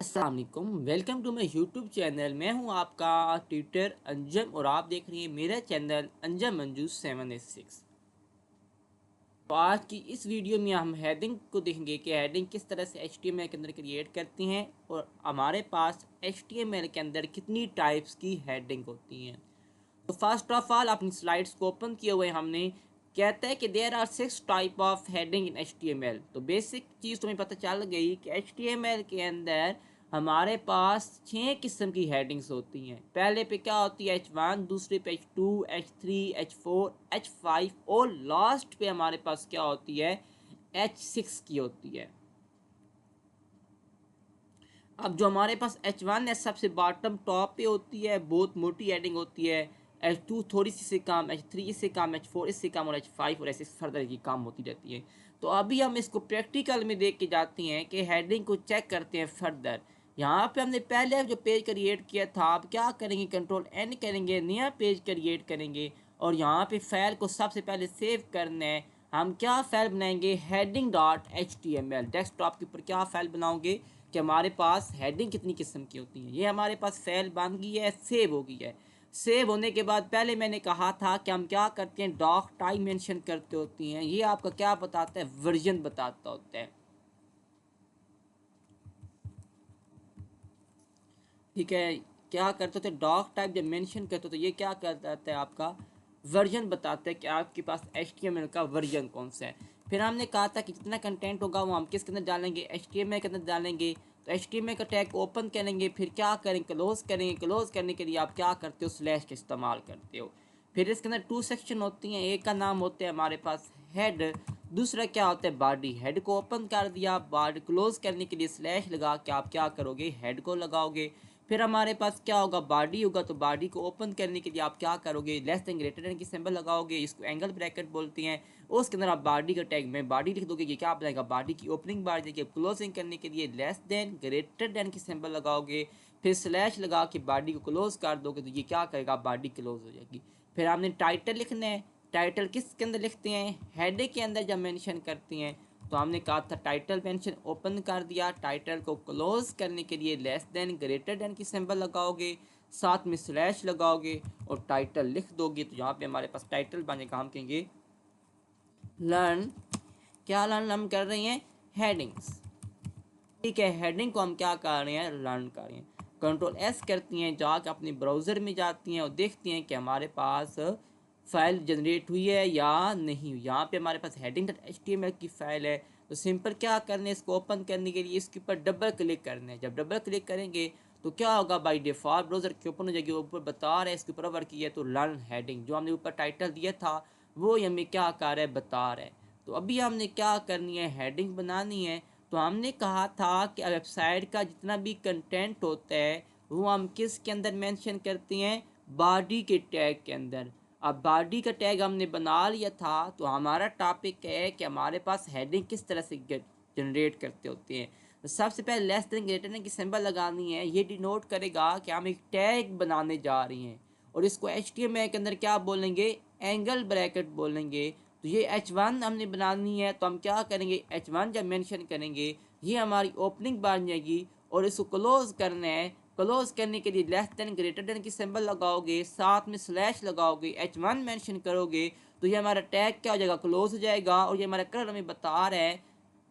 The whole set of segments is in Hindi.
अस्सलाम वालेकुम, welcome to my YouTube channel. मैं हूं आपका ट्यूटर अंजम और आप देख रही हैं मेरा चैनल अंजम मंजू 786। तो आज की इस वीडियो में हम हेडिंग को देखेंगे कि हेडिंग किस तरह से HTML के अंदर क्रिएट करती हैं और हमारे पास HTML के अंदर कितनी टाइप्स की हेडिंग होती हैं। तो फर्स्ट ऑफ ऑल अपनी स्लाइड्स को ओपन किए हुए हमने कहता है कि there are 6 type of heading in HTML। तो बेसिक चीज़ तुम्हें पता चल गई कि HTML के अंदर हमारे पास 6 किस्म की हेडिंग्स होती हैं। पहले पे क्या होती है H1, दूसरे पे H2, H3, H4, H5 और लास्ट पे हमारे पास क्या होती है H6 की होती है। अब जो हमारे पास H1 है सबसे बॉटम टॉप पे होती है, बहुत मोटी हेडिंग होती है। H2 थोड़ी सी से कम, H3 इससे कम, H4 इससे कम और H5 और ऐसे फर्दर की काम होती रहती है। तो अभी हम इसको प्रैक्टिकल में देख के जाते हैं कि हेडिंग को चेक करते हैं फर्दर। यहाँ पे हमने पहले जो पेज क्रिएट किया था, अब क्या करेंगे कंट्रोल N करेंगे, नया पेज क्रिएट करेंगे और यहाँ पे फाइल को सबसे पहले सेव करना है। हम क्या फाइल बनाएंगे heading.html। डेस्कटॉप के ऊपर क्या फाइल बनाओगे कि हमारे पास हेडिंग कितनी किस्म की होती है। ये हमारे पास फाइल बन गई है, सेव हो गई है। सेव होने के बाद पहले मैंने कहा था कि हम क्या करते हैं डॉक टाइप मेंशन करते होती हैं। ये आपका क्या बताता है, वर्जन बताता होता है। ठीक है, क्या करते थे डॉक टाइप जब मेंशन करते तो ये क्या करता है आपका वर्जन बताता है कि आपके पास HTML का वर्जन कौन सा है। फिर हमने कहा था कि जितना कंटेंट होगा वो हम किसके अंदर डालेंगे, HTML के अंदर डालेंगे। तो HTML का टैग ओपन करेंगे, फिर क्या करेंगे क्लोज करेंगे। क्लोज करने के लिए आप क्या करते हो, स्लैश का इस्तेमाल करते हो। फिर इसके अंदर 2 सेक्शन होती हैं, एक का नाम होता है हमारे पास हेड, दूसरा क्या होता है बॉडी। हेड को ओपन कर दिया, बॉडी क्लोज करने के लिए स्लैश लगा के आप क्या करोगे हेड को लगाओगे। फिर हमारे पास क्या होगा बॉडी होगा, तो बॉडी को ओपन करने के लिए आप क्या करोगे लेस देन ग्रेटर देन की सिंबल लगाओगे, इसको एंगल ब्रैकेट बोलते हैं। उसके अंदर आप बॉडी का टैग में बॉडी लिख दोगे, ये क्या बनाएगा बॉडी की ओपनिंग बार देगी। क्लोजिंग करने के लिए लेस देन ग्रेटर देन की सिंबल लगाओगे, फिर स्लैश लगा के बॉडी को क्लोज कर दोगे, तो ये क्या करेगा बॉडी क्लोज हो जाएगी। फिर आपने टाइटल लिखना है। टाइटल किसके अंदर लिखते हैं, हेड के अंदर जब मेंशन करते हैं। तो हमने कहा था टाइटल मेंशन ओपन कर दिया, टाइटल को क्लोज करने के लिए लेस देन ग्रेटर देन की सिंबल लगाओगे, साथ में स्लैश लगाओगे और टाइटल लिख दोगे। तो यहाँ पे हमारे पास टाइटल बनेगा, हम कहेंगे लर्न। क्या लर्न हम कर रहे हैं, हेडिंग्स। ठीक है, हेडिंग को हम क्या कर रहे हैं, लर्न कर रहे हैं। कंट्रोल S करती हैं, जाकर अपने ब्राउज़र में जाती हैं और देखती हैं कि हमारे पास फाइल जनरेट हुई है या नहीं हुई। यहाँ पे हमारे पास heading.html की फाइल है। तो सिंपल क्या करना है, इसको ओपन करने के लिए इसके ऊपर डबल क्लिक करना है। जब डबल क्लिक करेंगे तो क्या होगा, बाई डिफ़ॉल्ट ब्राउज़र के ओपन हो जाएगी। ऊपर बता रहा है इसके ऊपर वर्क किया है, तो लर्न हेडिंग जो हमने ऊपर टाइटल दिया था वो हमें क्या कर रहा है, बता रहा है। तो अभी हमने क्या करनी है, हेडिंग बनानी है। तो हमने कहा था कि वेबसाइट का जितना भी कंटेंट होता है वो हम किस के अंदर मेंशन करते हैं, बॉडी के टैग के अंदर। अब बॉडी का टैग हमने बना लिया था, तो हमारा टॉपिक है कि हमारे पास हेडिंग किस तरह से जनरेट करते होते हैं। तो सबसे पहले लेस देन ग्रेटर देन की सिंबल लगानी है। ये डिनोट करेगा कि हम एक टैग बनाने जा रहे हैं और इसको HTML के अंदर क्या बोलेंगे, एंगल ब्रैकेट बोलेंगे। तो ये H1 हमने बनानी है, तो हम क्या करेंगे H1 जब मेंशन करेंगे ये हमारी ओपनिंग बन जाएगी और इसको क्लोज करना है। क्लोज करने के लिए लेस देन ग्रेटर देन की सिंबल लगाओगे, साथ में स्लैश लगाओगे, H1 मेंशन करोगे, तो ये हमारा टैग क्या हो जाएगा, क्लोज हो जाएगा। और ये हमारा कलर हमें बता रहा है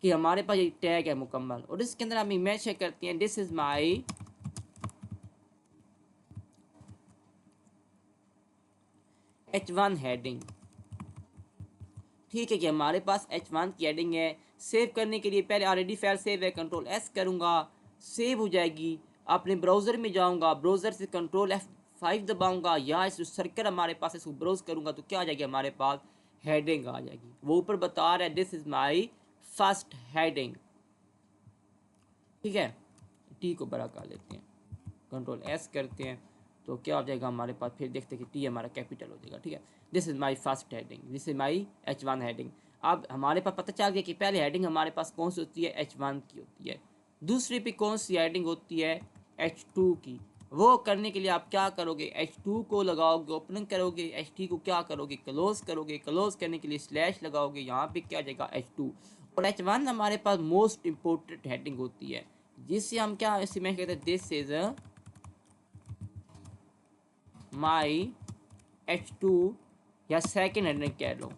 कि हमारे पास ये टैग है मुकम्मल। और इसके अंदर हम मेंशन करते हैं this is my H1 heading. ठीक है कि हमारे पास H1 की हेडिंग है। सेव करने के लिए पहले ऑलरेडी फाइल सेव है, कंट्रोल S करूँगा, सेव हो जाएगी। अपने ब्राउज़र में जाऊँगा, ब्राउज़र से कंट्रोल F5 दबाऊँगा या इस सर्कल हमारे पास इसको ब्राउज करूँगा, तो क्या आ जाएगी हमारे पास हेडिंग आ जाएगी। वो ऊपर बता रहा है this is my first heading. ठीक है, टी को बड़ा कर लेते हैं, कंट्रोल S करते हैं, तो क्या हो जाएगा हमारे पास, फिर देखते हैं कि टी हमारा कैपिटल हो जाएगा। ठीक है, this is my first heading, this is my H1 heading. अब हमारे पास पता चल गया कि पहले हेडिंग हमारे पास कौन सी होती है, H1 की होती है। दूसरी पे कौन सी हेडिंग होती है, H2 की। वो करने के लिए आप क्या करोगे, H2 को लगाओगे, ओपन करोगे, HT को क्या करोगे, क्लोज करोगे। क्लोज करने के लिए स्लैश लगाओगे, यहाँ पे क्या आ जाएगा H2। और H1 हमारे पास मोस्ट इम्पोर्टेंट हेडिंग होती है। जिससे हम क्या इसे मैं कहते हैं दिस इज माई H2 या सेकेंड हेडिंग कह लो।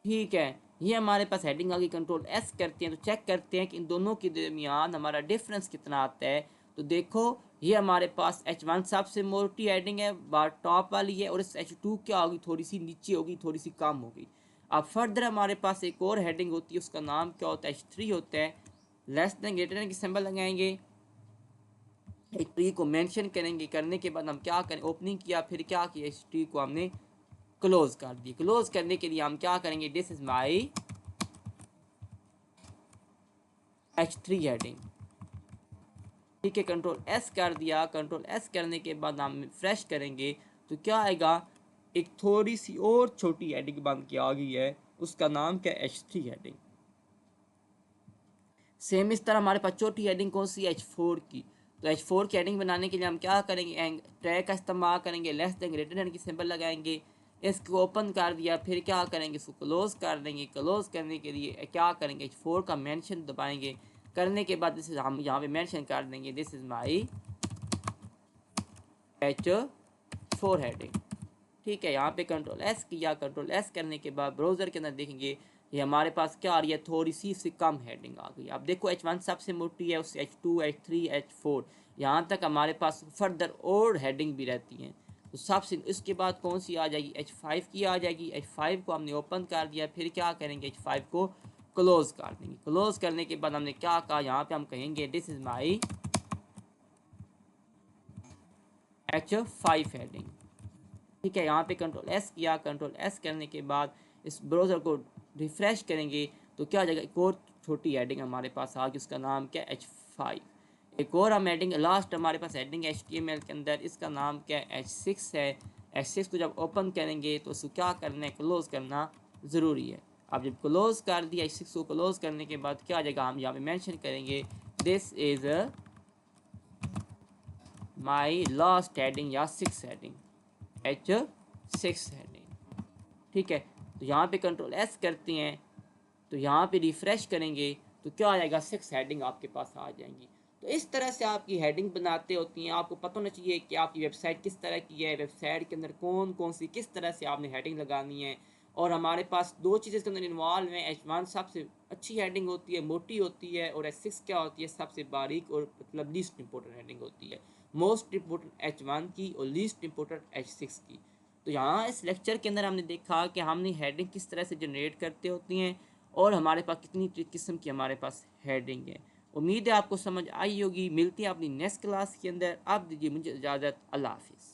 ठीक है, ये हमारे पास हेडिंग आ गई। कंट्रोल एस करते हैं तो चेक करते हैं कि इन दोनों के दरमियान हमारा डिफरेंस कितना आता है। तो देखो ये हमारे पास H1 सबसे मोटी हेडिंग है, बार टॉप वाली है, और इस H2 क्या होगी, थोड़ी सी नीचे होगी, थोड़ी सी कम होगी। अब फर्दर हमारे पास एक और हेडिंग होती है, उसका नाम क्या होता है, H3 होता है। लेस देन ग्रेटर देन की सिंबल लगाएंगे, एक ट्री को मेंशन करेंगे, करने के बाद हम क्या करें, ओपनिंग किया, फिर क्या किया, इस ट्री को हमने क्लोज कर दी। क्लोज करने के लिए हम क्या करेंगे, this is my H3 heading. ठीक है, कंट्रोल एस कर दिया। कंट्रोल एस करने के बाद हम फ्रेश करेंगे तो क्या आएगा, एक थोड़ी सी और छोटी हेडिंग बन के आ गई है, उसका नाम क्या है, H3 हेडिंग। सेम इस तरह हमारे पास छोटी हेडिंग कौन सी, H4 की। तो H4 की हेडिंग बनाने के लिए हम क्या करेंगे, ट्रैक का इस्तेमाल करेंगे, लेस देन ग्रेटर देन की सिंबल लगाएंगे, इसको ओपन कर दिया, फिर क्या करेंगे, इसको क्लोज कर देंगे। क्लोज करने के लिए क्या करेंगे, H4 का मेंशन दबाएंगे, करने के बाद दिस हम यहाँ पे मेंशन कर देंगे, this is my H4 heading. ठीक है, यहाँ पे कंट्रोल एस किया। कंट्रोल एस करने के बाद ब्राउज़र के अंदर देखेंगे ये हमारे पास क्या आ रही है, थोड़ी सी कम हेडिंग आ गई। अब देखो H1 सबसे मोटी है, उससे H2, H3, H4 यहाँ तक हमारे पास फर्दर और हेडिंग भी रहती हैं। तो सबसे इसके बाद कौन सी आ जाएगी, H5 की आ जाएगी। H5 को हमने ओपन कर दिया, फिर क्या करेंगे, H5 को क्लोज कर देंगे। क्लोज करने के बाद हमने क्या कहा, यहाँ पे हम कहेंगे this is my H5 heading. ठीक है, यहाँ पे कंट्रोल एस किया। कंट्रोल एस करने के बाद इस ब्राउज़र को रिफ़्रेश करेंगे तो क्या हो जाएगा, एक और छोटी हेडिंग हमारे पास आ गई, उसका नाम क्या है, H5। एक और हम हेडिंग लास्ट हमारे पास हेडिंग HTML के अंदर, इसका नाम क्या है, H6 है। H6 को जब ओपन करेंगे तो उसको क्या करना है, क्लोज़ करना ज़रूरी है। अब जब क्लोज़ कर दिया, H6 को क्लोज़ करने के बाद क्या आ जाएगा, हम यहाँ पे मेंशन करेंगे this is my last heading या 6 हेडिंग, H6 हेडिंग। ठीक है, तो यहाँ पे कंट्रोल एस करते हैं तो यहाँ पे रिफ़्रेश करेंगे तो क्या आ जाएगा, 6 हेडिंग आपके पास आ जाएंगी। तो इस तरह से आपकी हेडिंग बनाते होती हैं। आपको पता होना चाहिए कि आपकी वेबसाइट किस तरह की है, वेबसाइट के अंदर कौन कौन सी किस तरह से आपने हेडिंग लगानी है। और हमारे पास दो चीज़ें इसके अंदर इन्वॉल्व हैं। H1 सबसे अच्छी हेडिंग होती है, मोटी होती है, और H6 क्या होती है, सबसे बारीक और मतलब लीस्ट इंपॉर्टेंट हेडिंग होती है। मोस्ट इंपॉर्टेंट H1 की और लीस्ट इंपॉर्टेंट H6 की। तो यहाँ इस लेक्चर के अंदर हमने देखा कि हमने हेडिंग किस तरह से जनरेट करते होती हैं और हमारे पास कितनी किस्म की हमारे पास हेडिंग है। उम्मीद है आपको समझ आई होगी। मिलती है अपनी नेक्स्ट क्लास के अंदर। आप दीजिए मुझे इजाज़त। अल्लाह हाफिज़।